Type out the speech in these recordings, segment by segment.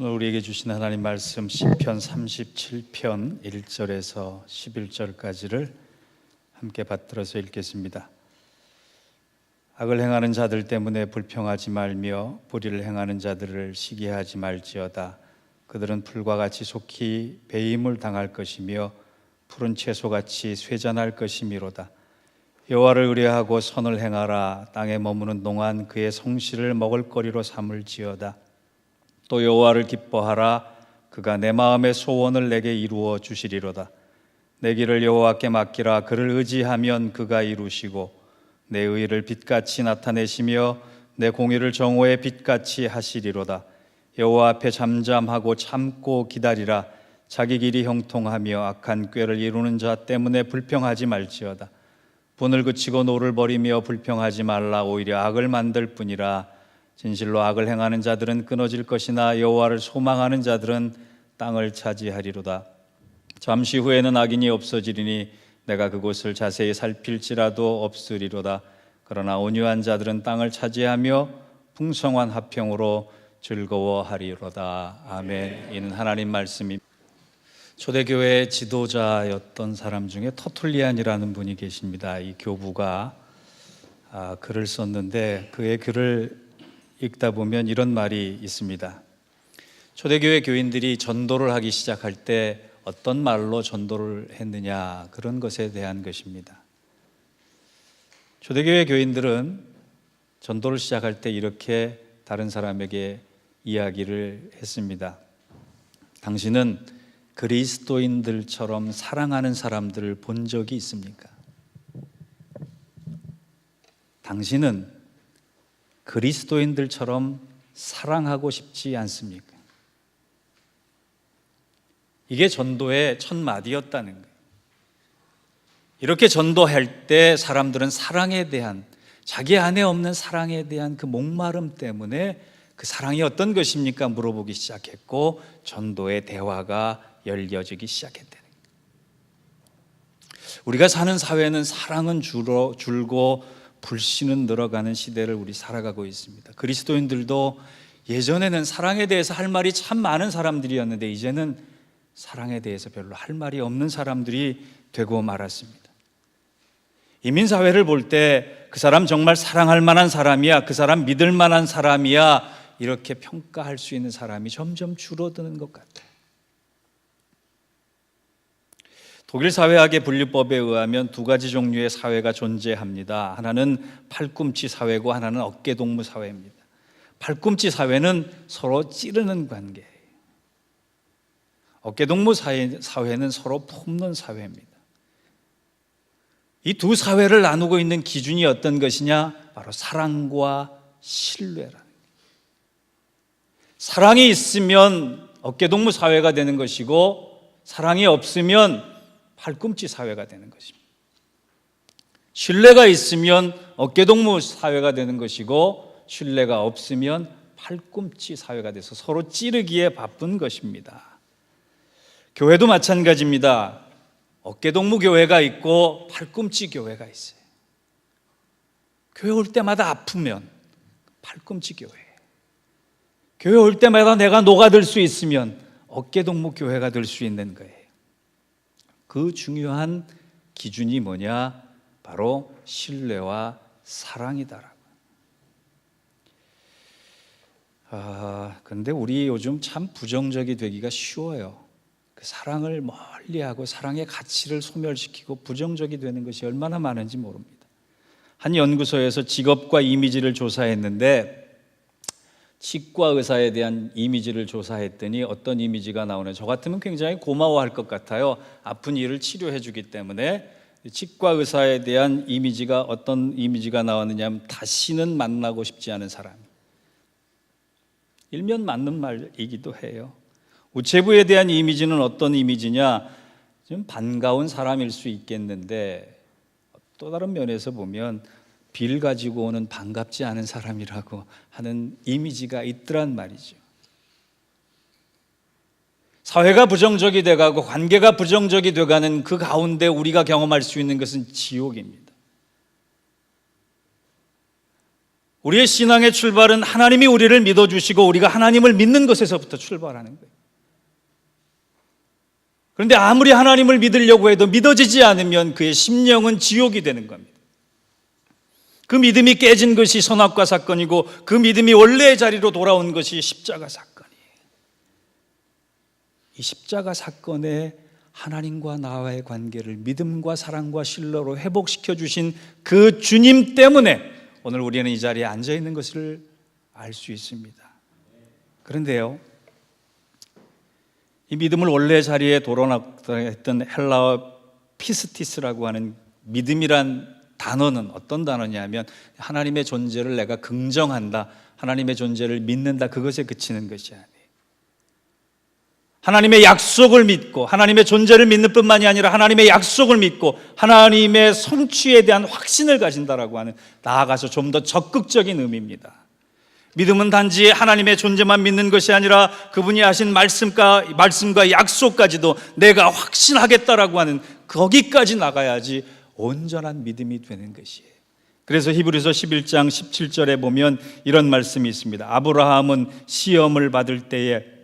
오늘 우리에게 주신 하나님 말씀 시편 37편 1절에서 11절까지를 함께 받들어서 읽겠습니다. 악을 행하는 자들 때문에 불평하지 말며 불의를 행하는 자들을 시기하지 말지어다. 그들은 풀과 같이 속히 배임을 당할 것이며 푸른 채소같이 쇠잔할 것이미로다. 여호와를 의뢰하고 선을 행하라. 땅에 머무는 동안 그의 성실을 먹을거리로 삼을지어다. 또 여호와를 기뻐하라. 그가 내 마음의 소원을 내게 이루어 주시리로다. 내 길을 여호와께 맡기라. 그를 의지하면 그가 이루시고 내 의를 빛같이 나타내시며 내 공의를 정오의 빛같이 하시리로다. 여호와 앞에 잠잠하고 참고 기다리라. 자기 길이 형통하며 악한 꾀를 이루는 자 때문에 불평하지 말지어다. 분을 그치고 노를 버리며 불평하지 말라. 오히려 악을 만들 뿐이라. 진실로 악을 행하는 자들은 끊어질 것이나 여호와를 소망하는 자들은 땅을 차지하리로다. 잠시 후에는 악인이 없어지리니 내가 그곳을 자세히 살필지라도 없으리로다. 그러나 온유한 자들은 땅을 차지하며 풍성한 화평으로 즐거워하리로다. 아멘. 이는 하나님 말씀입니다. 초대교회 지도자였던 사람 중에 터툴리안이라는 분이 계십니다. 이 교부가 글을 썼는데 그의 글을 읽다 보면 이런 말이 있습니다. 초대교회 교인들이 전도를 하기 시작할 때 어떤 말로 전도를 했느냐, 그런 것에 대한 것입니다. 초대교회 교인들은 전도를 시작할 때 이렇게 다른 사람에게 이야기를 했습니다. 당신은 그리스도인들처럼 사랑하는 사람들을 본 적이 있습니까? 당신은 그리스도인들처럼 사랑하고 싶지 않습니까? 이게 전도의 첫 마디였다는 거예요. 이렇게 전도할 때 사람들은 사랑에 대한, 자기 안에 없는 사랑에 대한 그 목마름 때문에 그 사랑이 어떤 것입니까? 물어보기 시작했고 전도의 대화가 열려지기 시작했다는 거예요. 우리가 사는 사회는 사랑은 줄고 불신은 늘어가는 시대를 우리 살아가고 있습니다. 그리스도인들도 예전에는 사랑에 대해서 할 말이 참 많은 사람들이었는데 이제는 사랑에 대해서 별로 할 말이 없는 사람들이 되고 말았습니다. 이민사회를 볼 때 그 사람 정말 사랑할 만한 사람이야, 그 사람 믿을 만한 사람이야, 이렇게 평가할 수 있는 사람이 점점 줄어드는 것 같아요. 독일 사회학의 분류법에 의하면 두 가지 종류의 사회가 존재합니다. 하나는 팔꿈치 사회고 하나는 어깨동무 사회입니다. 팔꿈치 사회는 서로 찌르는 관계예요. 어깨동무 사회는 서로 품는 사회입니다. 이 두 사회를 나누고 있는 기준이 어떤 것이냐? 바로 사랑과 신뢰라는 거예요. 사랑이 있으면 어깨동무 사회가 되는 것이고 사랑이 없으면 팔꿈치 사회가 되는 것입니다. 신뢰가 있으면 어깨동무 사회가 되는 것이고 신뢰가 없으면 팔꿈치 사회가 돼서 서로 찌르기에 바쁜 것입니다. 교회도 마찬가지입니다. 어깨동무 교회가 있고 팔꿈치 교회가 있어요. 교회 올 때마다 아프면 팔꿈치 교회, 교회 올 때마다 내가 녹아들 수 있으면 어깨동무 교회가 될 수 있는 거예요. 그 중요한 기준이 뭐냐? 바로 신뢰와 사랑이다라고. 근데 우리 요즘 참 부정적이 되기가 쉬워요. 그 사랑을 멀리하고 사랑의 가치를 소멸시키고 부정적이 되는 것이 얼마나 많은지 모릅니다. 한 연구소에서 직업과 이미지를 조사했는데 치과 의사에 대한 이미지를 조사했더니 어떤 이미지가 나오냐. 저 같으면 굉장히 고마워할 것 같아요. 아픈 이를 치료해 주기 때문에. 치과 의사에 대한 이미지가 어떤 이미지가 나왔느냐 하면 다시는 만나고 싶지 않은 사람. 일면 맞는 말이기도 해요. 우체부에 대한 이미지는 어떤 이미지냐? 좀 반가운 사람일 수 있겠는데 또 다른 면에서 보면 빌 가지고 오는 반갑지 않은 사람이라고 하는 이미지가 있더란 말이죠. 사회가 부정적이 돼가고 관계가 부정적이 돼가는 그 가운데 우리가 경험할 수 있는 것은 지옥입니다. 우리의 신앙의 출발은 하나님이 우리를 믿어주시고 우리가 하나님을 믿는 것에서부터 출발하는 거예요. 그런데 아무리 하나님을 믿으려고 해도 믿어지지 않으면 그의 심령은 지옥이 되는 겁니다. 그 믿음이 깨진 것이 선악과 사건이고 그 믿음이 원래의 자리로 돌아온 것이 십자가 사건이에요. 이 십자가 사건에 하나님과 나와의 관계를 믿음과 사랑과 신뢰로 회복시켜 주신 그 주님 때문에 오늘 우리는 이 자리에 앉아 있는 것을 알 수 있습니다. 그런데요, 이 믿음을 원래 자리에 돌아왔던 헬라어 피스티스라고 하는 믿음이란 단어는 어떤 단어냐면 하나님의 존재를 내가 긍정한다, 하나님의 존재를 믿는다, 그것에 그치는 것이 아니에요. 하나님의 약속을 믿고 하나님의 존재를 믿는 뿐만이 아니라 하나님의 약속을 믿고 하나님의 성취에 대한 확신을 가진다라고 하는, 나아가서 좀 더 적극적인 의미입니다. 믿음은 단지 하나님의 존재만 믿는 것이 아니라 그분이 하신 말씀과 약속까지도 내가 확신하겠다라고 하는, 거기까지 나가야지 온전한 믿음이 되는 것이에요. 그래서 히브리서 11장 17절에 보면 이런 말씀이 있습니다. 아브라함은 시험을 받을 때에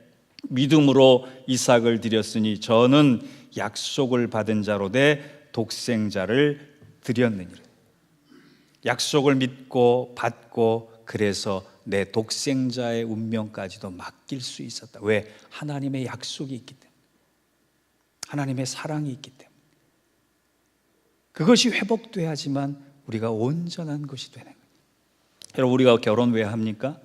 믿음으로 이삭을 드렸으니 저는 약속을 받은 자로 돼 독생자를 드렸느니라. 약속을 믿고 받고 그래서 내 독생자의 운명까지도 맡길 수 있었다. 왜? 하나님의 약속이 있기 때문에, 하나님의 사랑이 있기 때문에. 그것이 회복돼야지만 우리가 온전한 것이 되는 거예요. 여러분, 우리가 결혼 왜 합니까?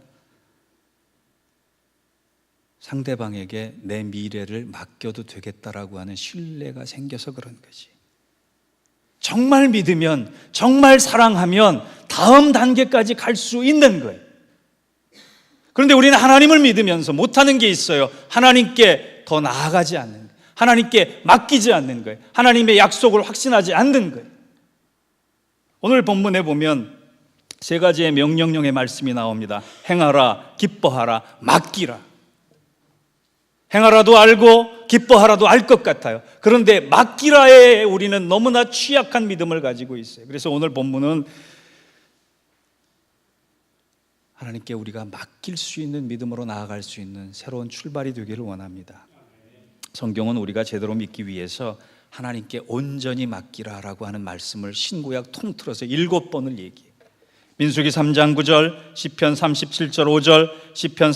상대방에게 내 미래를 맡겨도 되겠다라고 하는 신뢰가 생겨서 그런 거지. 정말 믿으면, 정말 사랑하면 다음 단계까지 갈 수 있는 거예요. 그런데 우리는 하나님을 믿으면서 못하는 게 있어요. 하나님께 더 나아가지 않는 거예요. 하나님께 맡기지 않는 거예요. 하나님의 약속을 확신하지 않는 거예요. 오늘 본문에 보면 세 가지의 명령령의 말씀이 나옵니다. 행하라, 기뻐하라, 맡기라. 행하라도 알고 기뻐하라도 알 것 같아요. 그런데 맡기라에 우리는 너무나 취약한 믿음을 가지고 있어요. 그래서 오늘 본문은 하나님께 우리가 맡길 수 있는 믿음으로 나아갈 수 있는 새로운 출발이 되기를 원합니다. 성경은 우리가 제대로 믿기 위해서 하나님께 온전히 맡기라라고 하는 말씀을 신구약 통틀어서 7번을 얘기해요. 민수기 3장 9절, 시편 37절 5절, 시편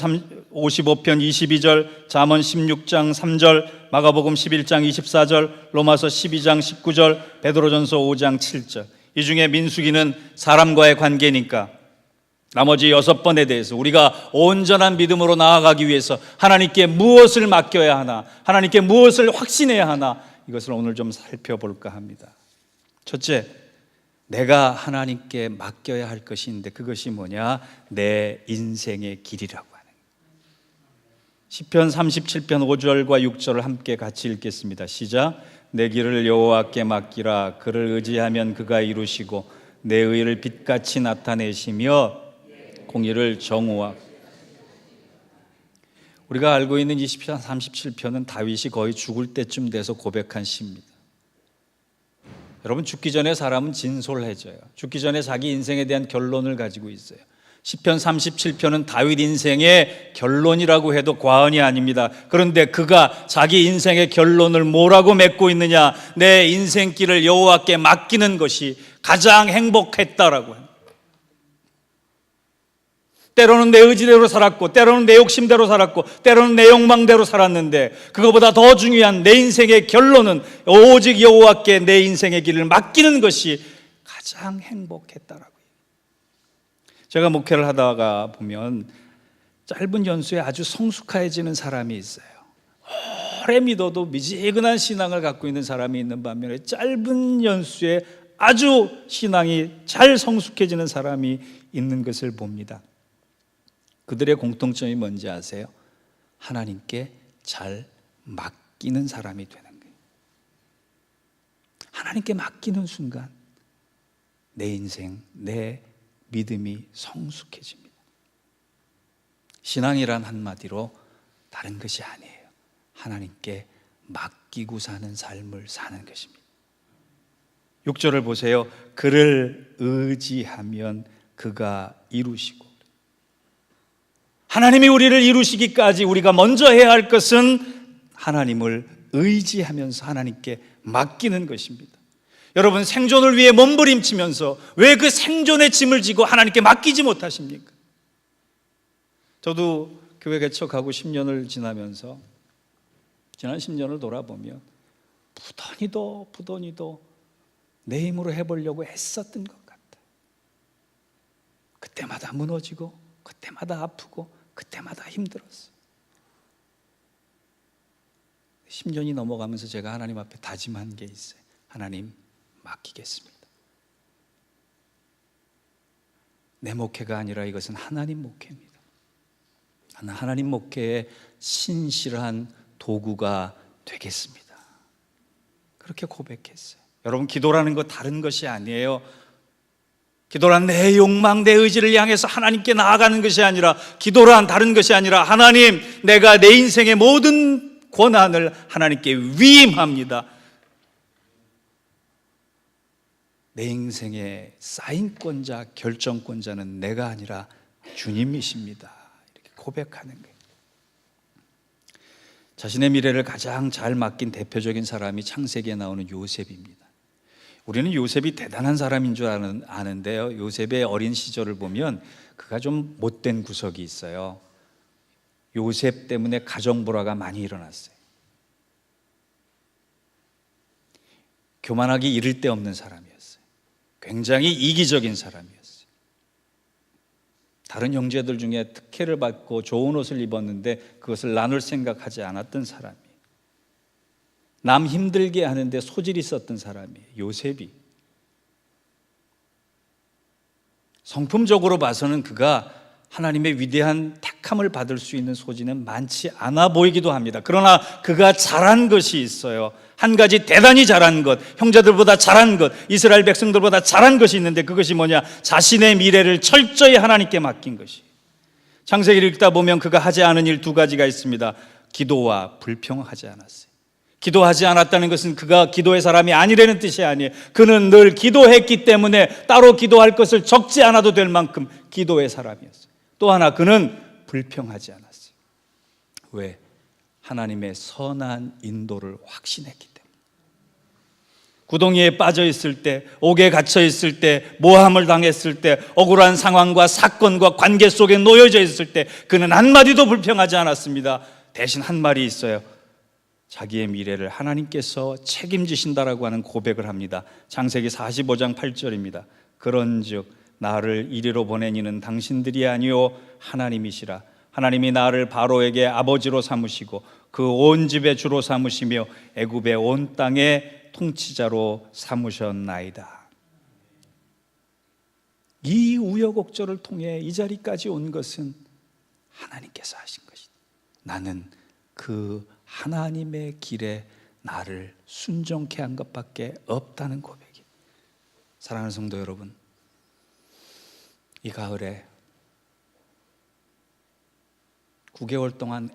55편 22절, 잠언 16장 3절, 마가복음 11장 24절, 로마서 12장 19절, 베드로전서 5장 7절. 이 중에 민수기는 사람과의 관계니까 나머지 6번에 대해서 우리가 온전한 믿음으로 나아가기 위해서 하나님께 무엇을 맡겨야 하나, 하나님께 무엇을 확신해야 하나, 이것을 오늘 좀 살펴볼까 합니다. 첫째, 내가 하나님께 맡겨야 할 것이 있는데 그것이 뭐냐? 내 인생의 길이라고 하는 거예요. 시편 37편 5절과 6절을 함께 같이 읽겠습니다. 시작. 내 길을 여호와께 맡기라. 그를 의지하면 그가 이루시고 내 의를 빛같이 나타내시며 공의를 정오와. 우리가 알고 있는 이 시편 37편은 다윗이 거의 죽을 때쯤 돼서 고백한 시입니다. 여러분, 죽기 전에 사람은 진솔해져요. 죽기 전에 자기 인생에 대한 결론을 가지고 있어요. 시편 37편은 다윗 인생의 결론이라고 해도 과언이 아닙니다. 그런데 그가 자기 인생의 결론을 뭐라고 맺고 있느냐? 내 인생길을 여호와께 맡기는 것이 가장 행복했다라고 해요. 때로는 내 의지대로 살았고, 때로는 내 욕심대로 살았고, 때로는 내 욕망대로 살았는데 그거보다 더 중요한 내 인생의 결론은 오직 여호와께 내 인생의 길을 맡기는 것이 가장 행복했다라고요. 제가 목회를 하다가 보면 짧은 연수에 아주 성숙해지는 사람이 있어요. 오래 믿어도 미지근한 신앙을 갖고 있는 사람이 있는 반면에 짧은 연수에 아주 신앙이 잘 성숙해지는 사람이 있는 것을 봅니다. 그들의 공통점이 뭔지 아세요? 하나님께 잘 맡기는 사람이 되는 거예요. 하나님께 맡기는 순간 내 인생, 내 믿음이 성숙해집니다. 신앙이란 한마디로 다른 것이 아니에요. 하나님께 맡기고 사는 삶을 사는 것입니다. 6절을 보세요. 그를 의지하면 그가 이루시고, 하나님이 우리를 이루시기까지 우리가 먼저 해야 할 것은 하나님을 의지하면서 하나님께 맡기는 것입니다. 여러분, 생존을 위해 몸부림치면서 왜 그 생존의 짐을 지고 하나님께 맡기지 못하십니까? 저도 교회 개척하고 10년을 지나면서 지난 10년을 돌아보면 부더니도 내 힘으로 해보려고 애썼던 것 같아요. 그때마다 무너지고, 그때마다 아프고, 그때마다 힘들었어요. 10년이 넘어가면서 제가 하나님 앞에 다짐한 게 있어요. 하나님, 맡기겠습니다. 내 목회가 아니라 이것은 하나님 목회입니다. 하나님 목회의 신실한 도구가 되겠습니다. 그렇게 고백했어요. 여러분, 기도라는 거 다른 것이 아니에요. 기도란 내 욕망, 내 의지를 향해서 하나님께 나아가는 것이 아니라, 기도란 다른 것이 아니라, 하나님, 내가 내 인생의 모든 권한을 하나님께 위임합니다. 내 인생의 사인권자, 결정권자는 내가 아니라 주님이십니다. 이렇게 고백하는 거예요. 자신의 미래를 가장 잘 맡긴 대표적인 사람이 창세기에 나오는 요셉입니다. 우리는 요셉이 대단한 사람인 줄 아는데요, 요셉의 어린 시절을 보면 그가 좀 못된 구석이 있어요. 요셉 때문에 가정불화가 많이 일어났어요. 교만하기 이를 데 없는 사람이었어요. 굉장히 이기적인 사람이었어요. 다른 형제들 중에 특혜를 받고 좋은 옷을 입었는데 그것을 나눌 생각하지 않았던 사람이에요. 남 힘들게 하는데 소질이 있었던 사람이에요, 요셉이. 성품적으로 봐서는 그가 하나님의 위대한 택함을 받을 수 있는 소지는 많지 않아 보이기도 합니다. 그러나 그가 잘한 것이 있어요. 한 가지 대단히 잘한 것, 형제들보다 잘한 것, 이스라엘 백성들보다 잘한 것이 있는데, 그것이 뭐냐? 자신의 미래를 철저히 하나님께 맡긴 것이에요. 창세기를 읽다 보면 그가 하지 않은 일 두 가지가 있습니다. 기도와 불평하지 않았어요. 기도하지 않았다는 것은 그가 기도의 사람이 아니라는 뜻이 아니에요. 그는 늘 기도했기 때문에 따로 기도할 것을 적지 않아도 될 만큼 기도의 사람이었어요. 또 하나, 그는 불평하지 않았어요. 왜? 하나님의 선한 인도를 확신했기 때문에. 구덩이에 빠져 있을 때, 옥에 갇혀 있을 때, 모함을 당했을 때, 억울한 상황과 사건과 관계 속에 놓여져 있을 때 그는 한마디도 불평하지 않았습니다. 대신 한 말이 있어요. 자기의 미래를 하나님께서 책임지신다라고 하는 고백을 합니다. 창세기 45장 8절입니다. 그런즉 나를 이리로 보낸 이는 당신들이 아니요 하나님이시라. 하나님이 나를 바로에게 아버지로 삼으시고 그 온 집의 주로 삼으시며 애굽의 온 땅의 통치자로 삼으셨나이다. 이 우여곡절을 통해 이 자리까지 온 것은 하나님께서 하신 것이다. 나는 그 하나님의 길에 나를 순종케 한 것밖에 없다는 고백이. 사랑하는 성도 여러분, 이 가을에 9개월 동안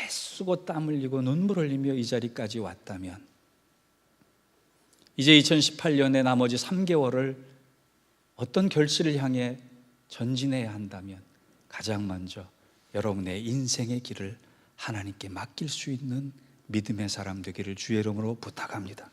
애쓰고 땀 흘리고 눈물 흘리며 이 자리까지 왔다면, 이제 2018년의 나머지 3개월을 어떤 결실을 향해 전진해야 한다면 가장 먼저 여러분의 인생의 길을 하나님께 맡길 수 있는 믿음의 사람 되기를 주의 이름으로 부탁합니다.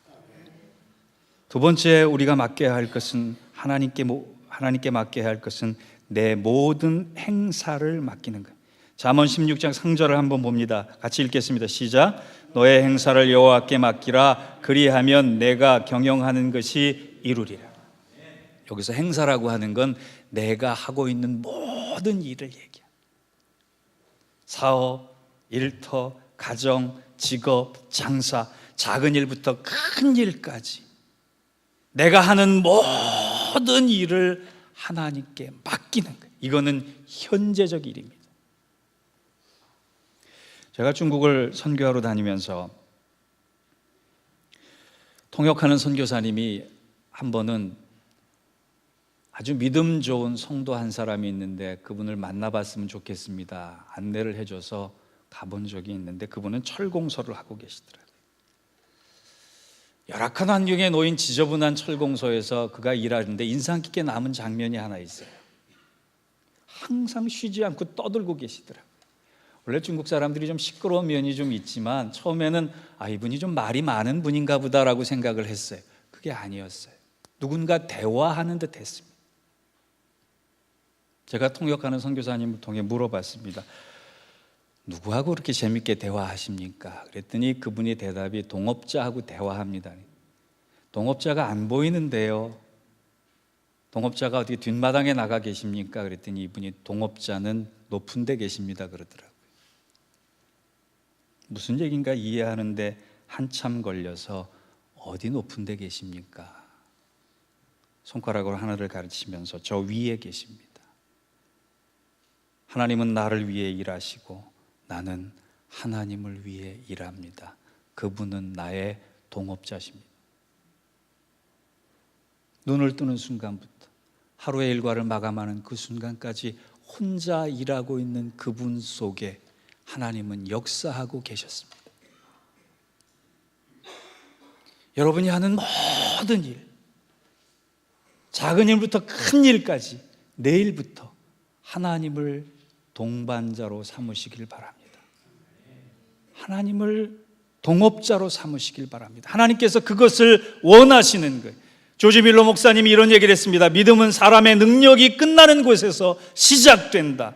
두 번째, 우리가 맡겨야 할 것은 하나님께 맡겨야 할 것은 내 모든 행사를 맡기는 것. 잠언 16장 3절을 한번 봅니다. 같이 읽겠습니다. 시작. 너의 행사를 여호와께 맡기라. 그리하면 내가 경영하는 것이 이루리라. 여기서 행사라고 하는 건 내가 하고 있는 모든 일을 얘기합니다. 사업, 일터, 가정, 직업, 장사, 작은 일부터 큰 일까지 내가 하는 모든 일을 하나님께 맡기는 거예요. 이거는 현재적 일입니다. 제가 중국을 선교하러 다니면서 통역하는 선교사님이 한 번은 아주 믿음 좋은 성도 한 사람이 있는데 그분을 만나봤으면 좋겠습니다. 안내를 해줘서 가본 적이 있는데 그분은 철공소를 하고 계시더라고요. 열악한 환경에 놓인 지저분한 철공소에서 그가 일하는데 인상 깊게 남은 장면이 하나 있어요. 항상 쉬지 않고 떠들고 계시더라고요. 원래 중국 사람들이 좀 시끄러운 면이 좀 있지만 처음에는 이분이 좀 말이 많은 분인가 보다라고 생각을 했어요. 그게 아니었어요. 누군가 대화하는 듯 했습니다. 제가 통역하는 선교사님을 통해 물어봤습니다. 누구하고 그렇게 재밌게 대화하십니까? 그랬더니 그분의 대답이 동업자하고 대화합니다. 동업자가 안 보이는데요. 동업자가 어디 뒷마당에 나가 계십니까? 그랬더니 이분이 동업자는 높은 데 계십니다 그러더라고요. 무슨 얘기인가 이해하는데 한참 걸려서 어디 높은 데 계십니까? 손가락으로 하늘을 가르치면서 저 위에 계십니다. 하나님은 나를 위해 일하시고 나는 하나님을 위해 일합니다. 그분은 나의 동업자십니다. 눈을 뜨는 순간부터 하루의 일과를 마감하는 그 순간까지 혼자 일하고 있는 그분 속에 하나님은 역사하고 계셨습니다. 여러분이 하는 모든 일, 작은 일부터 큰 일까지 내일부터 하나님을 동반자로 삼으시길 바랍니다. 하나님을 동업자로 삼으시길 바랍니다. 하나님께서 그것을 원하시는 거예요. 조지 밀러 목사님이 이런 얘기를 했습니다. 믿음은 사람의 능력이 끝나는 곳에서 시작된다.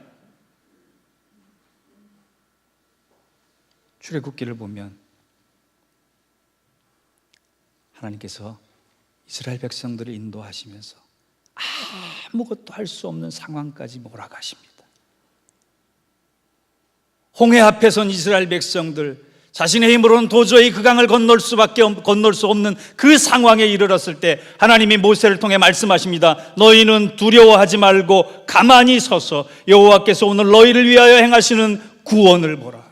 출애굽기를 보면 하나님께서 이스라엘 백성들을 인도하시면서 아무것도 할 수 없는 상황까지 몰아가십니다. 홍해 앞에 선 이스라엘 백성들, 자신의 힘으로는 도저히 그 강을 건널 수 없는 그 상황에 이르렀을 때 하나님이 모세를 통해 말씀하십니다. 너희는 두려워하지 말고 가만히 서서 여호와께서 오늘 너희를 위하여 행하시는 구원을 보라.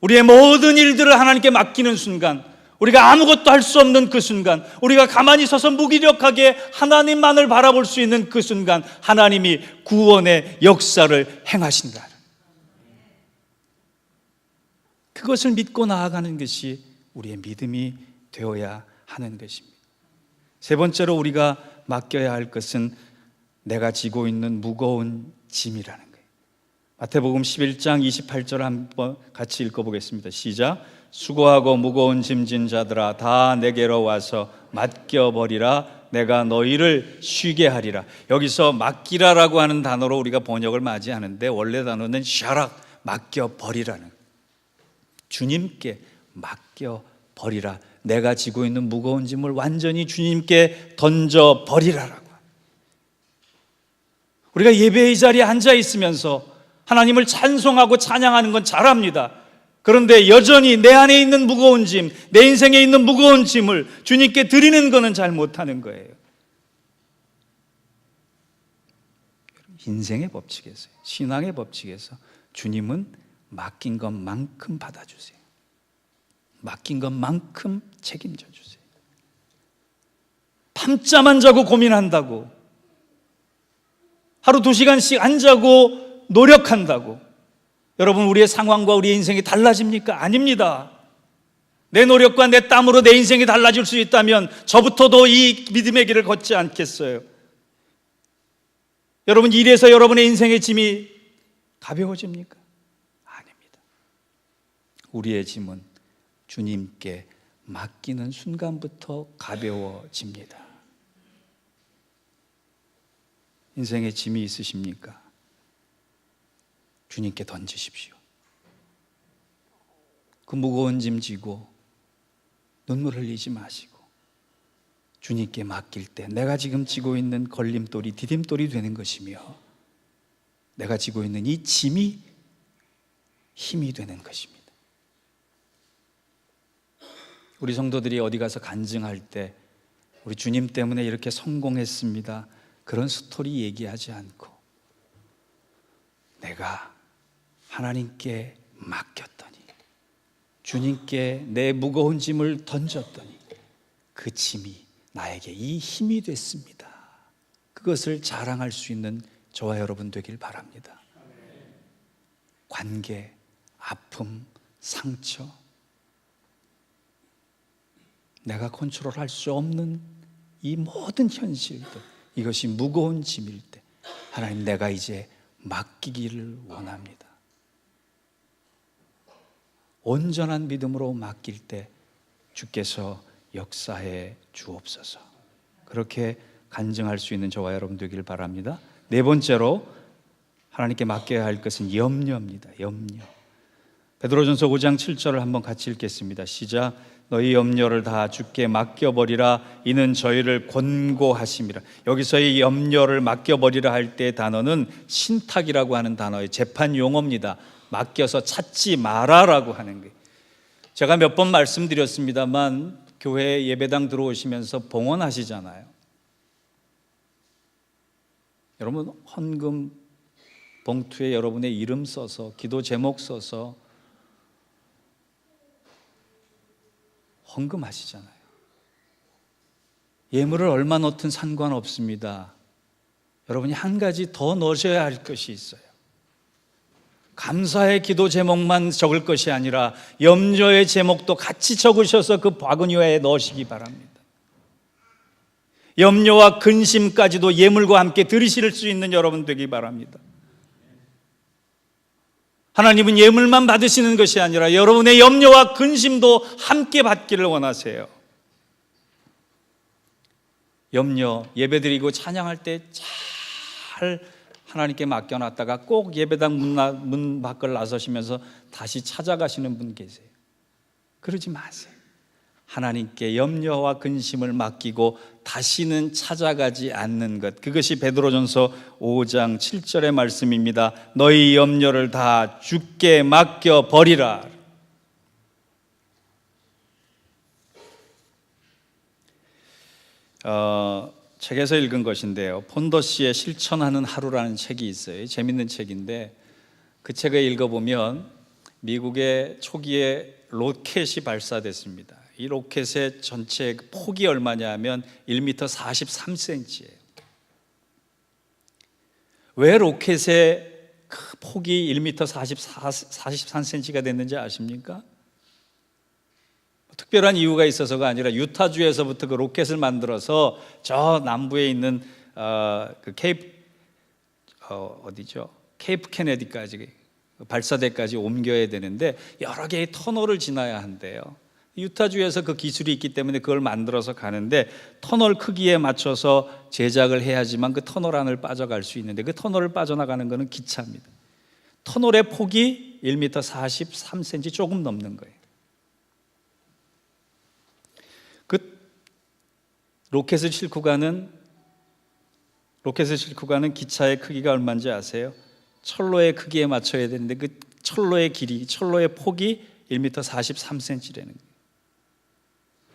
우리의 모든 일들을 하나님께 맡기는 순간, 우리가 아무것도 할 수 없는 그 순간, 우리가 가만히 서서 무기력하게 하나님만을 바라볼 수 있는 그 순간 하나님이 구원의 역사를 행하신다. 그것을 믿고 나아가는 것이 우리의 믿음이 되어야 하는 것입니다. 세 번째로 우리가 맡겨야 할 것은 내가 지고 있는 무거운 짐이라는 거예요. 마태복음 11장 28절 한번 같이 읽어보겠습니다. 시작. 수고하고 무거운 짐진 자들아 다 내게로 와서 맡겨버리라. 내가 너희를 쉬게 하리라. 여기서 맡기라라고 하는 단어로 우리가 번역을 많이 하는데 원래 단어는 샤락, 맡겨버리라는, 주님께 맡겨버리라. 내가 지고 있는 무거운 짐을 완전히 주님께 던져버리라라고. 우리가 예배의 자리에 앉아 있으면서 하나님을 찬송하고 찬양하는 건 잘합니다. 그런데 여전히 내 안에 있는 무거운 짐, 내 인생에 있는 무거운 짐을 주님께 드리는 것은 잘 못하는 거예요. 인생의 법칙에서, 신앙의 법칙에서 주님은 맡긴 것만큼 받아주세요. 맡긴 것만큼 책임져 주세요. 밤잠 안 자고 고민한다고, 하루 2시간씩 안 자고 노력한다고 여러분 우리의 상황과 우리의 인생이 달라집니까? 아닙니다. 내 노력과 내 땀으로 내 인생이 달라질 수 있다면 저부터도 이 믿음의 길을 걷지 않겠어요? 여러분 일에서 여러분의 인생의 짐이 가벼워집니까? 아닙니다. 우리의 짐은 주님께 맡기는 순간부터 가벼워집니다. 인생의 짐이 있으십니까? 주님께 던지십시오. 그 무거운 짐 지고 눈물 흘리지 마시고 주님께 맡길 때 내가 지금 지고 있는 걸림돌이 디딤돌이 되는 것이며 내가 지고 있는 이 짐이 힘이 되는 것입니다. 우리 성도들이 어디 가서 간증할 때 우리 주님 때문에 이렇게 성공했습니다, 그런 스토리 얘기하지 않고 내가 하나님께 맡겼더니, 주님께 내 무거운 짐을 던졌더니 그 짐이 나에게 이 힘이 됐습니다, 그것을 자랑할 수 있는 저와 여러분 되길 바랍니다. 관계, 아픔, 상처, 내가 컨트롤할 수 없는 이 모든 현실들, 이것이 무거운 짐일 때 하나님, 내가 이제 맡기기를 원합니다. 온전한 믿음으로 맡길 때 주께서 역사해 주옵소서. 그렇게 간증할 수 있는 저와 여러분 되길 바랍니다. 네 번째로 하나님께 맡겨야 할 것은 염려입니다. 염려. 베드로전서 5장 7절을 한번 같이 읽겠습니다. 시작. 너희 염려를 다 주께 맡겨버리라. 이는 저희를 권고하심이라. 여기서의 염려를 맡겨버리라 할 때의 단어는 신탁이라고 하는 단어의 재판 용어입니다. 맡겨서 찾지 마라라고 하는 거예요. 제가 몇 번 말씀드렸습니다만 교회 예배당 들어오시면서 봉헌하시잖아요. 여러분, 헌금 봉투에 여러분의 이름 써서, 기도 제목 써서 헌금하시잖아요. 예물을 얼마 넣든 상관없습니다. 여러분이 한 가지 더 넣으셔야 할 것이 있어요. 감사의 기도 제목만 적을 것이 아니라 염려의 제목도 같이 적으셔서 그 바구니에 넣으시기 바랍니다. 염려와 근심까지도 예물과 함께 들이실 수 있는 여러분 되기 바랍니다. 하나님은 예물만 받으시는 것이 아니라 여러분의 염려와 근심도 함께 받기를 원하세요. 염려, 예배드리고 찬양할 때 잘 하나님께 맡겨놨다가 꼭 예배당 문 밖을 나서시면서 다시 찾아가시는 분 계세요. 그러지 마세요. 하나님께 염려와 근심을 맡기고 다시는 찾아가지 않는 것, 그것이 베드로전서 5장 7절의 말씀입니다. 너희 염려를 다 주께 맡겨버리라. 책에서 읽은 것인데요, 폰더시의 실천하는 하루라는 책이 있어요. 재밌는 책인데 그 책을 읽어보면 미국의 초기에 로켓이 발사됐습니다. 이 로켓의 전체 폭이 얼마냐 하면 1m 43cm예요. 왜 로켓의 그 폭이 1m 43cm가 됐는지 아십니까? 특별한 이유가 있어서가 아니라 유타주에서부터 그 로켓을 만들어서 저 남부에 있는 그 케이프 케네디까지, 발사대까지 옮겨야 되는데 여러 개의 터널을 지나야 한대요. 유타주에서 그 기술이 있기 때문에 그걸 만들어서 가는데 터널 크기에 맞춰서 제작을 해야지만 그 터널 안을 빠져갈 수 있는데 그 터널을 빠져나가는 것은 기차입니다. 터널의 폭이 1m 43cm 조금 넘는 거예요. 그 로켓을 싣고 가는 기차의 크기가 얼마인지 아세요? 철로의 크기에 맞춰야 되는데 그 철로의 길이, 철로의 폭이 1m 43cm라는 거예요.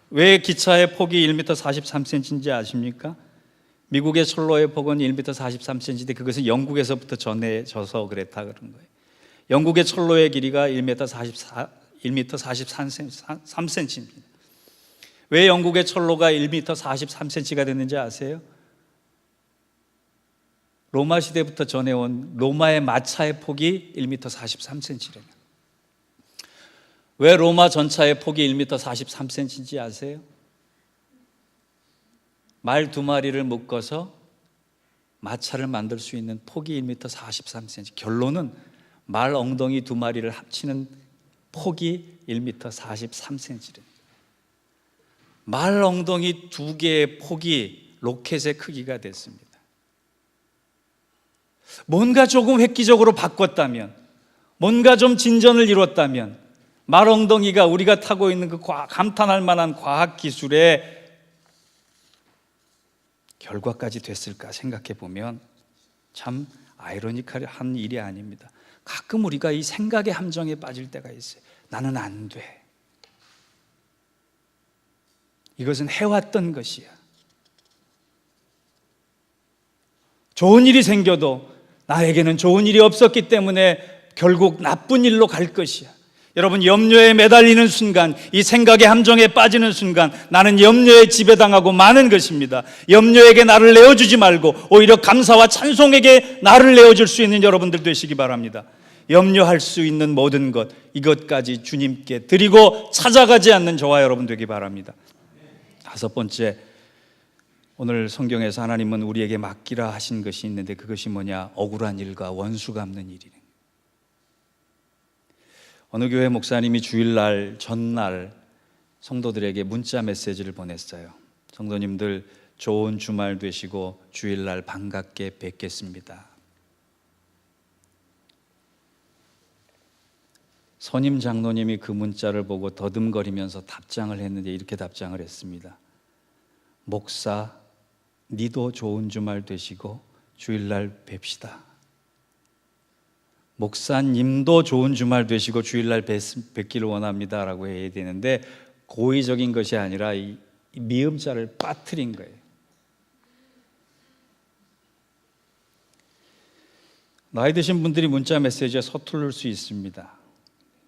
왜 기차의 폭이 1m 43cm인지 아십니까? 미국의 철로의 폭은 1m 43cm인데 그것은 영국에서부터 전해져서 그랬다 그런 거예요. 영국의 철로의 길이가 1m 43cm입니다. 왜 영국의 철로가 1m 43cm가 됐는지 아세요? 로마 시대부터 전해온 로마의 마차의 폭이 1m 43cm래요. 왜 로마 전차의 폭이 1m 43cm인지 아세요? 말 2마리를 묶어서 마차를 만들 수 있는 폭이 1m 43cm. 결론은 말 엉덩이 2마리를 합치는 폭이 1m 43cm래요. 말 엉덩이 2개의 폭이 로켓의 크기가 됐습니다. 뭔가 조금 획기적으로 바꿨다면, 뭔가 좀 진전을 이뤘다면 말 엉덩이가 우리가 타고 있는 그 감탄할 만한 과학기술의 결과까지 됐을까 생각해 보면 참 아이러니컬한 일이 아닙니다. 가끔 우리가 이 생각의 함정에 빠질 때가 있어요. 나는 안 돼. 이것은 해왔던 것이야. 좋은 일이 생겨도 나에게는 좋은 일이 없었기 때문에 결국 나쁜 일로 갈 것이야. 여러분, 염려에 매달리는 순간, 이 생각의 함정에 빠지는 순간 나는 염려에 지배당하고 마는 것입니다. 염려에게 나를 내어주지 말고 오히려 감사와 찬송에게 나를 내어줄 수 있는 여러분들 되시기 바랍니다. 염려할 수 있는 모든 것, 이것까지 주님께 드리고 찾아가지 않는 저와 여러분 되기 바랍니다. 5번째, 오늘 성경에서 하나님은 우리에게 맡기라 하신 것이 있는데 그것이 뭐냐? 억울한 일과 원수 갚는 일이네. 어느 교회 목사님이 주일날 전날 성도들에게 문자 메시지를 보냈어요. 성도님들 좋은 주말 되시고 주일날 반갑게 뵙겠습니다. 선임 장로님이 그 문자를 보고 더듬거리면서 답장을 했는데 이렇게 답장을 했습니다. 목사, 니도 좋은 주말 되시고 주일날 뵙시다. 목사님도 좋은 주말 되시고 주일날 뵙기를 원합니다 라고 해야 되는데 고의적인 것이 아니라 이 미음자를 빠뜨린 거예요. 나이 드신 분들이 문자 메시지에 서투를 수 있습니다.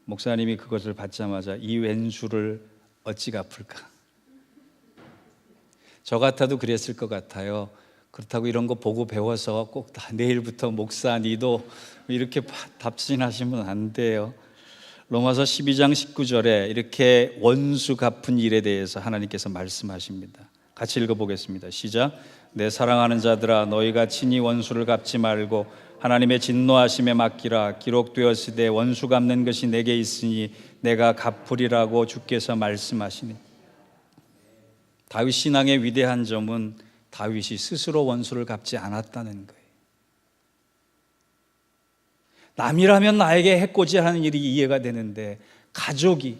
목사님이 그것을 받자마자 이 왼수를 어찌 갚을까? 저 같아도 그랬을 것 같아요. 그렇다고 이런 거 보고 배워서 꼭 다 내일부터 목사 니도 이렇게 답신하시면 안 돼요. 로마서 12장 19절에 이렇게 원수 갚은 일에 대해서 하나님께서 말씀하십니다. 같이 읽어보겠습니다. 시작. 내 사랑하는 자들아 너희가 친히 원수를 갚지 말고 하나님의 진노하심에 맡기라. 기록되었으되 원수 갚는 것이 내게 있으니 내가 갚으리라고 주께서 말씀하시니. 다윗 신앙의 위대한 점은 다윗이 스스로 원수를 갚지 않았다는 거예요. 남이라면 나에게 해코지하는 일이 이해가 되는데 가족이,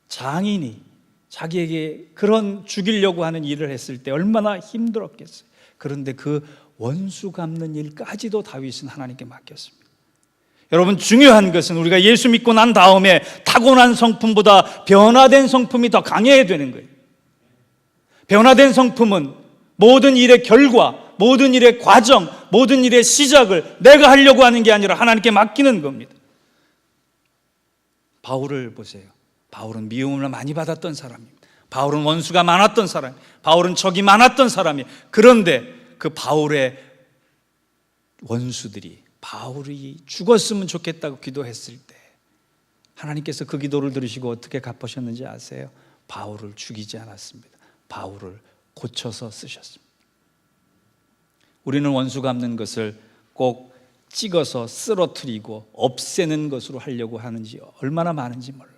장인이 자기에게 그런 죽이려고 하는 일을 했을 때 얼마나 힘들었겠어요. 그런데 그 원수 갚는 일까지도 다윗은 하나님께 맡겼습니다. 여러분, 중요한 것은 우리가 예수 믿고 난 다음에 타고난 성품보다 변화된 성품이 더 강해야 되는 거예요. 변화된 성품은 모든 일의 결과, 모든 일의 과정, 모든 일의 시작을 내가 하려고 하는 게 아니라 하나님께 맡기는 겁니다. 바울을 보세요. 바울은 미움을 많이 받았던 사람입니다. 바울은 원수가 많았던 사람, 바울은 적이 많았던 사람이에요. 그런데 그 바울의 원수들이 바울이 죽었으면 좋겠다고 기도했을 때 하나님께서 그 기도를 들으시고 어떻게 갚으셨는지 아세요? 바울을 죽이지 않았습니다. 바울을 고쳐서 쓰셨습니다. 우리는 원수 갚는 것을 꼭 찍어서 쓰러뜨리고 없애는 것으로 하려고 하는지 얼마나 많은지 몰라요.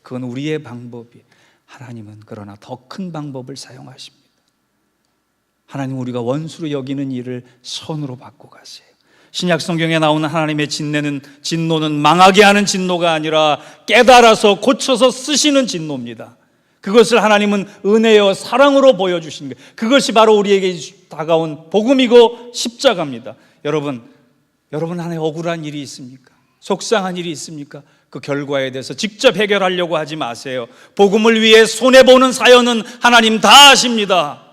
그건 우리의 방법이에요. 하나님은 그러나 더 큰 방법을 사용하십니다. 하나님, 우리가 원수로 여기는 일을 선으로 바꿔 가세요. 신약 성경에 나오는 하나님의 진노는 망하게 하는 진노가 아니라 깨달아서 고쳐서 쓰시는 진노입니다. 그것을 하나님은 은혜여 사랑으로 보여주신 거예요. 그것이 바로 우리에게 다가온 복음이고 십자가입니다. 여러분 안에 억울한 일이 있습니까? 속상한 일이 있습니까? 그 결과에 대해서 직접 해결하려고 하지 마세요. 복음을 위해 손해보는 사연은 하나님 다 아십니다.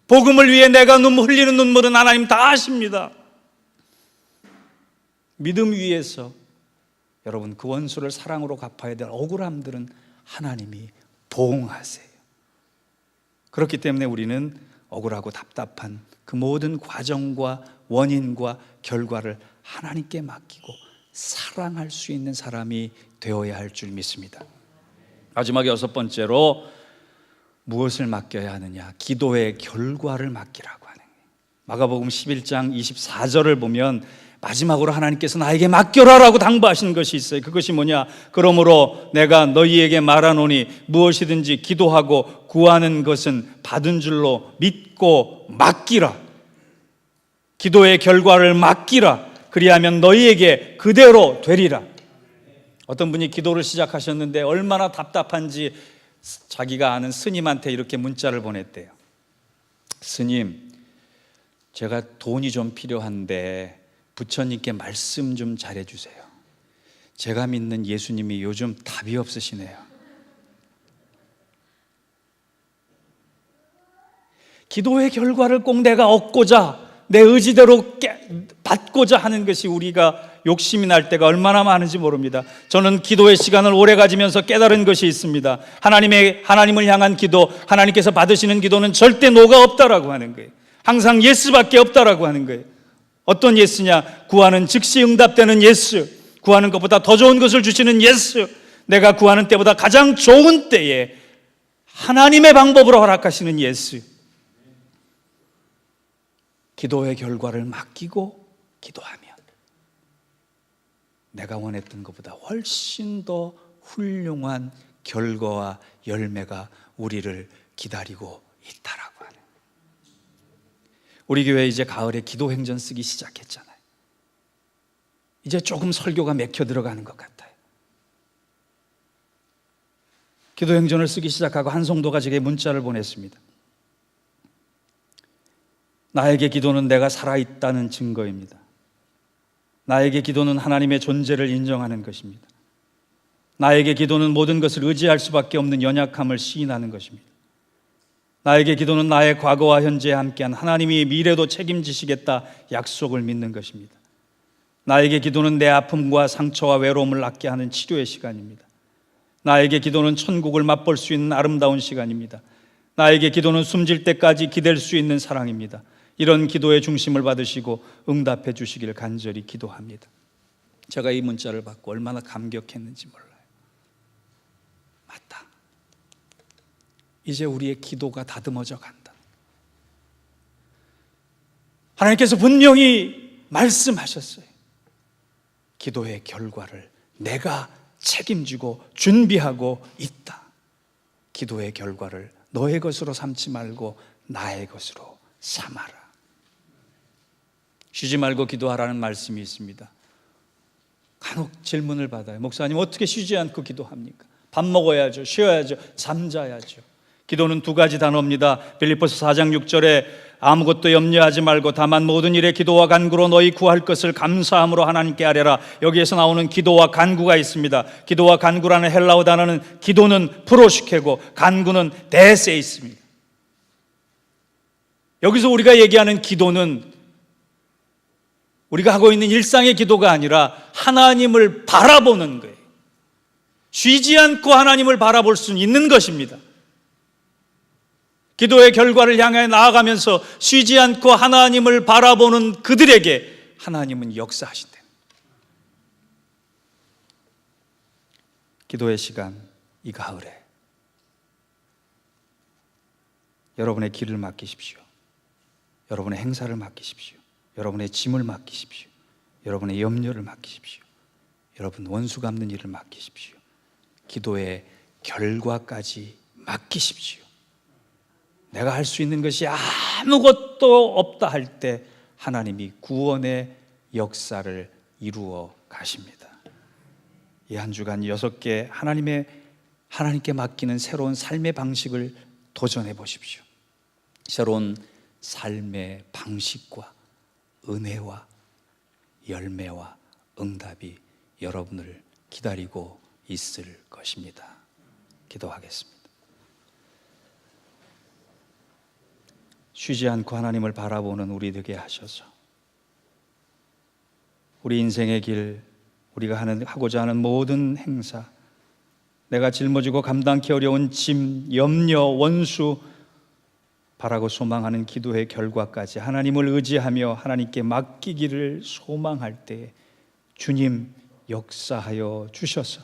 복음을 위해 내가 흘리는 눈물은 하나님 다 아십니다. 믿음 위에서 여러분 그 원수를 사랑으로 갚아야 될 억울함들은 하나님이 보응하세요. 그렇기 때문에 우리는 억울하고 답답한 그 모든 과정과 원인과 결과를 하나님께 맡기고 사랑할 수 있는 사람이 되어야 할 줄 믿습니다. 마지막 6번째로 무엇을 맡겨야 하느냐? 기도의 결과를 맡기라고 하는 거예요. 마가복음 11장 24절을 보면 마지막으로 하나님께서 나에게 맡겨라라고 당부하시는 것이 있어요. 그것이 뭐냐? 그러므로 내가 너희에게 말하노니 무엇이든지 기도하고 구하는 것은 받은 줄로 믿고 맡기라. 기도의 결과를 맡기라. 그리하면 너희에게 그대로 되리라. 어떤 분이 기도를 시작하셨는데 얼마나 답답한지 자기가 아는 스님한테 이렇게 문자를 보냈대요. 스님, 제가 돈이 좀 필요한데 부처님께 말씀 좀 잘해주세요. 제가 믿는 예수님이 요즘 답이 없으시네요. 기도의 결과를 꼭 내가 얻고자 내 의지대로 받고자 하는 것이 우리가 욕심이 날 때가 얼마나 많은지 모릅니다. 저는 기도의 시간을 오래 가지면서 깨달은 것이 있습니다. 하나님을 향한 기도, 하나님께서 받으시는 기도는 절대 노가 없다라고 하는 거예요. 항상 예스밖에 없다라고 하는 거예요. 어떤 예스냐? 구하는 즉시 응답되는 예스, 구하는 것보다 더 좋은 것을 주시는 예스, 내가 구하는 때보다 가장 좋은 때에 하나님의 방법으로 허락하시는 예스. 기도의 결과를 맡기고 기도하면 내가 원했던 것보다 훨씬 더 훌륭한 결과와 열매가 우리를 기다리고 있다라고 하는. 우리 교회 이제 가을에 기도행전 쓰기 시작했잖아요. 이제 조금 설교가 맥혀 들어가는 것 같아요. 기도행전을 쓰기 시작하고 한 성도가 제게 문자를 보냈습니다. 나에게 기도는 내가 살아있다는 증거입니다. 나에게 기도는 하나님의 존재를 인정하는 것입니다. 나에게 기도는 모든 것을 의지할 수밖에 없는 연약함을 시인하는 것입니다. 나에게 기도는 나의 과거와 현재에 함께한 하나님이 미래도 책임지시겠다 약속을 믿는 것입니다. 나에게 기도는 내 아픔과 상처와 외로움을 낫게 하는 치료의 시간입니다. 나에게 기도는 천국을 맛볼 수 있는 아름다운 시간입니다. 나에게 기도는 숨질 때까지 기댈 수 있는 사랑입니다. 이런 기도의 중심을 받으시고 응답해 주시기를 간절히 기도합니다. 제가 이 문자를 받고 얼마나 감격했는지 몰라요. 맞다. 이제 우리의 기도가 다듬어져 간다. 하나님께서 분명히 말씀하셨어요. 기도의 결과를 내가 책임지고 준비하고 있다. 기도의 결과를 너의 것으로 삼지 말고 나의 것으로 삼아라. 쉬지 말고 기도하라는 말씀이 있습니다. 간혹 질문을 받아요. 목사님, 어떻게 쉬지 않고 기도합니까? 밥 먹어야죠, 쉬어야죠, 잠자야죠. 기도는 두 가지 단어입니다. 빌립보서 4장 6절에 아무것도 염려하지 말고 다만 모든 일에 기도와 간구로 너희 구할 것을 감사함으로 하나님께 아뢰라. 여기에서 나오는 기도와 간구가 있습니다. 기도와 간구라는 헬라어 단어는 기도는 프로시케고 간구는 데세에 있습니다. 여기서 우리가 얘기하는 기도는 우리가 하고 있는 일상의 기도가 아니라 하나님을 바라보는 거예요. 쉬지 않고 하나님을 바라볼 수 있는 것입니다. 기도의 결과를 향해 나아가면서 쉬지 않고 하나님을 바라보는 그들에게 하나님은 역사하신다. 기도의 시간, 이 가을에 여러분의 길을 맡기십시오. 여러분의 행사를 맡기십시오. 여러분의 짐을 맡기십시오. 여러분의 염려를 맡기십시오. 여러분 원수 갚는 일을 맡기십시오. 기도의 결과까지 맡기십시오. 내가 할 수 있는 것이 아무것도 없다 할 때 하나님이 구원의 역사를 이루어 가십니다. 이 한 주간 6개 하나님께 맡기는 새로운 삶의 방식을 도전해 보십시오. 새로운 삶의 방식과 은혜와 열매와 응답이 여러분을 기다리고 있을 것입니다. 기도하겠습니다. 쉬지 않고 하나님을 바라보는 우리 되게 하셔서 우리 인생의 길, 우리가 하고자 하는 모든 행사, 내가 짊어지고 감당하기 어려운 짐, 염려, 원수, 바라고 소망하는 기도의 결과까지 하나님을 의지하며 하나님께 맡기기를 소망할 때 주님 역사하여 주셔서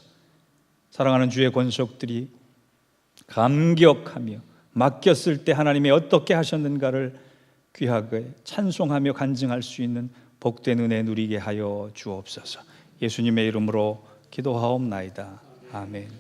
사랑하는 주의 권속들이 감격하며 맡겼을 때 하나님이 어떻게 하셨는가를 귀하게 찬송하며 간증할 수 있는 복된 은혜 누리게 하여 주옵소서. 예수님의 이름으로 기도하옵나이다. 아멘.